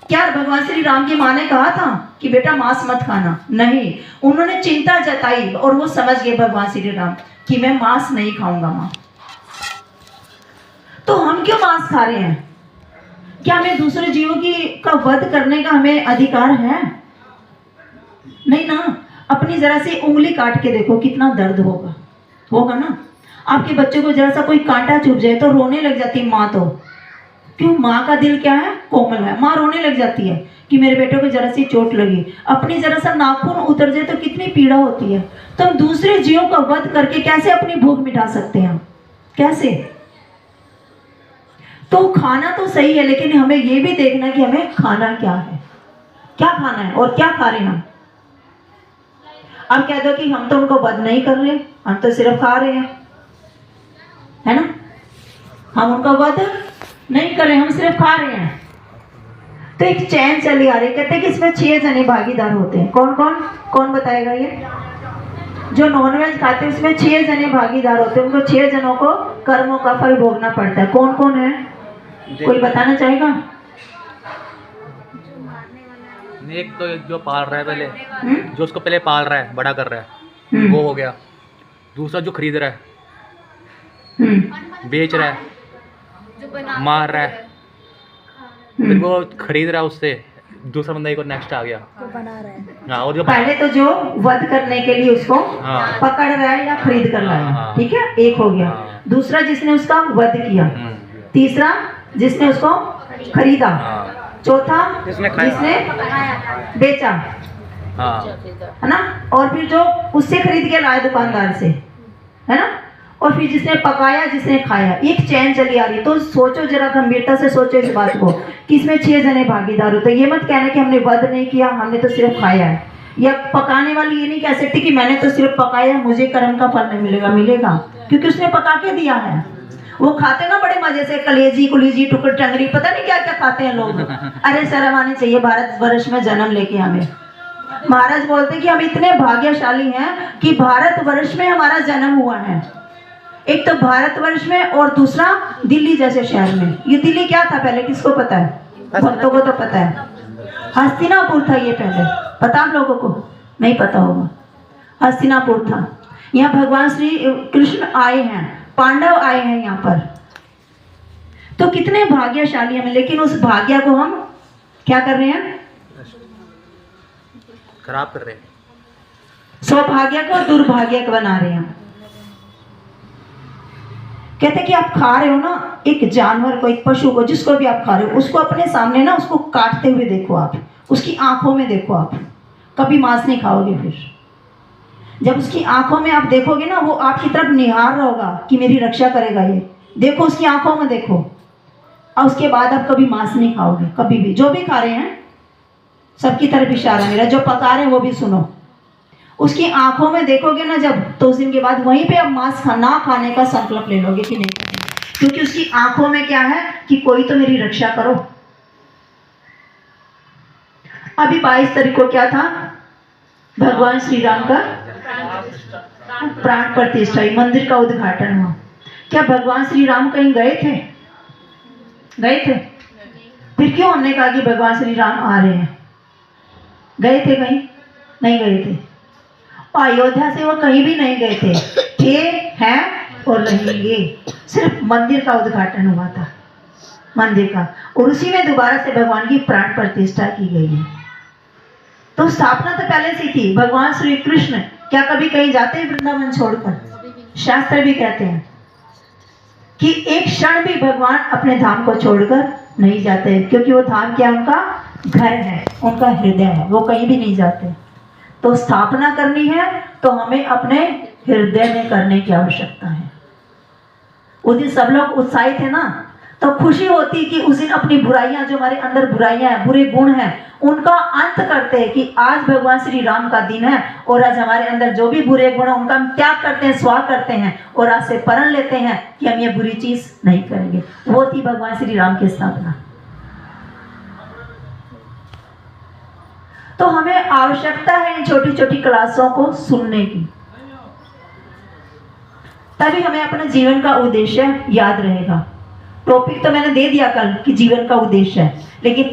क्या भगवान श्री राम की माँ ने कहा था कि बेटा मांस मत खाना? नहीं, उन्होंने चिंता जताई और वो समझ गए भगवान श्री राम कि मैं मांस नहीं खाऊंगा माँ। तो हम क्यों मांस खा रहे हैं? क्या हमें दूसरे जीवों की का वध करने का हमें अधिकार है? नहीं ना। अपनी जरा सी उंगली काट के देखो, कितना दर्द होगा, होगा ना। आपके बच्चे को जरा सा कोई कांटा चुभ जाए तो रोने लग जाती माँ। तो क्यों? माँ का दिल क्या है? कोमल है। माँ रोने लग जाती है कि मेरे बेटे को जरा सी चोट लगी। अपनी जरा सा नाखून उतर जाए तो कितनी पीड़ा होती है। तो हम दूसरे जीवों का वध करके कैसे अपनी भूख मिटा सकते हैं? कैसे? तो खाना तो सही है, लेकिन हमें ये भी देखना है कि हमें खाना क्या है, क्या खाना है और क्या खा रहे हैं हम। अब कह दो कि हम तो उनको वध नहीं कर रहे, हम तो सिर्फ खा रहे हैं, है ना। हम उनका वध नहीं कर रहे, हम सिर्फ खा रहे हैं। तो एक चैन चली आ रही। कहते हैं कि इसमें 6 जने भागीदार होते हैं। कौन कौन? कौन बताएगा? ये जो नॉनवेज खाते हैं उसमें 6 जने भागीदार होते हैं। उनको 6 जनों को कर्मों का फल भोगना पड़ता है। कौन कौन है? कोई बताना चाहेगा? एक तो जो पाल रहा है पहले, जो उसको पहले पाल रहा है, बड़ा कर रहा है, वो हो गया। दूसरा जो खरीद रहा है, बेच रहा है, मार रहा है, फिर वो खरीद रहा है, उससे दूसरा बंदा एक और नेक्स्ट आ गया, तो बना रहा है। हाँ। और जो पहले तो जो वध करने के लिए उसको पकड़ रहा है या खरीद कर रहा है, ठीक है, एक हो गया। दूसरा जिसने उसका वध किया। तीसरा जिसने उसको खरीदा। चौथा जिसने बेचा, है ना। और फिर जो उससे खरीद के लाया दुकानदार से, है ना। और फिर जिसने पकाया, जिसने खाया। एक चैन चली आ रही। तो सोचो जरा, गंभीरता से सोचो इस बात को कि इसमें 6 जने भागीदार होते। ये मत कहना कि हमने वध नहीं किया, हमने तो सिर्फ खाया है। या पकाने वाली ये नहीं कह सकती कि मैंने तो सिर्फ पकाया, मुझे कर्म का फल नहीं मिलेगा। मिलेगा, क्योंकि उसने पका के दिया है। वो खाते ना बड़े मजे से, कलेजी कुलेजी टुकड़ टंगरी, पता नहीं क्या क्या खाते हैं लोग। अरे शर्म आनी चाहिए भारत वर्ष में जन्म लेके हमें। महाराज बोलते कि हम इतने भाग्यशाली हैं कि भारत वर्ष में हमारा जन्म हुआ है। एक तो भारतवर्ष में और दूसरा दिल्ली जैसे शहर में। ये दिल्ली क्या था पहले? किसको पता है? भक्तों को तो पता है। हस्तिनापुर था ये पहले। पता आप लोगों को? नहीं पता होगा। हस्तिनापुर था। यहाँ भगवान श्री कृष्ण आए हैं, पांडव आए हैं यहाँ पर। तो कितने भाग्यशाली हैं। लेकिन उस भाग्य को हम क्या कर रहे हैं? खराब कर रहे हैं। सौभाग्य को दुर्भाग्य को बना रहे हैं। कहते कि आप खा रहे हो ना, एक जानवर को, एक पशु को, जिसको भी आप खा रहे हो, उसको अपने सामने ना, उसको काटते हुए देखो आप, उसकी आंखों में देखो आप। कभी मांस नहीं खाओगे। फिर जब उसकी आंखों में आप देखोगे ना, वो आपकी तरफ निहार रहा होगा कि मेरी रक्षा करेगा ये। देखो उसकी आंखों में देखो, और उसके बाद आप कभी मांस नहीं खाओगे, कभी भी। जो भी खा रहे हैं सबकी तरफ इशारा मेरा, जो पका रहे हैं वो भी सुनो। उसकी आंखों में देखोगे ना जब, तो उस दिन के बाद वहीं पे आप मांस ना खाने का संकल्प ले लोगे कि नहीं खाएंगे। क्योंकि उसकी आंखों में क्या है कि कोई तो मेरी रक्षा करो। अभी 22 तारीख को क्या था? भगवान श्री राम का प्राण प्रतिष्ठा, मंदिर का उद्घाटन हुआ। क्या भगवान श्री राम कहीं गए थे? गए थे? फिर क्यों हमने कहा कि भगवान श्री राम आ रहे हैं? गए थे कहीं? नहीं गए थे। अयोध्या से वो कहीं भी नहीं गए थे हैं और रहेंगे। सिर्फ मंदिर का उद्घाटन हुआ था, मंदिर का, और उसी में दोबारा से भगवान की प्राण प्रतिष्ठा की गई है। तो स्थापना तो पहले से थी। भगवान श्री कृष्ण क्या कभी कहीं जाते हैं वृंदावन छोड़कर? शास्त्र भी कहते हैं कि एक क्षण भी भगवान अपने धाम को छोड़कर नहीं जाते, क्योंकि वो धाम क्या? उनका घर है, उनका हृदय है, वो कहीं भी नहीं जाते। तो स्थापना करनी है तो हमें अपने हृदय में करने की आवश्यकता है। उस दिन सब लोग उत्साहित है ना, तो खुशी होती कि उस दिन अपनी बुराइयां, जो हमारे अंदर बुराइयां हैं, बुरे गुण हैं, उनका अंत करते हैं कि आज भगवान श्री राम का दिन है और आज हमारे अंदर जो भी बुरे गुण हैं उनका हम त्याग करते हैं, स्वाह करते हैं और आज से प्रण लेते हैं कि हम ये बुरी चीज नहीं करेंगे। वो थी भगवान श्री राम की स्थापना। तो हमें आवश्यकता है इन छोटी छोटी क्लासों को सुनने की, तभी हमें अपने जीवन का उद्देश्य याद रहेगा। टॉपिक तो मैंने दे दिया कल कि जीवन का उद्देश्य है, लेकिन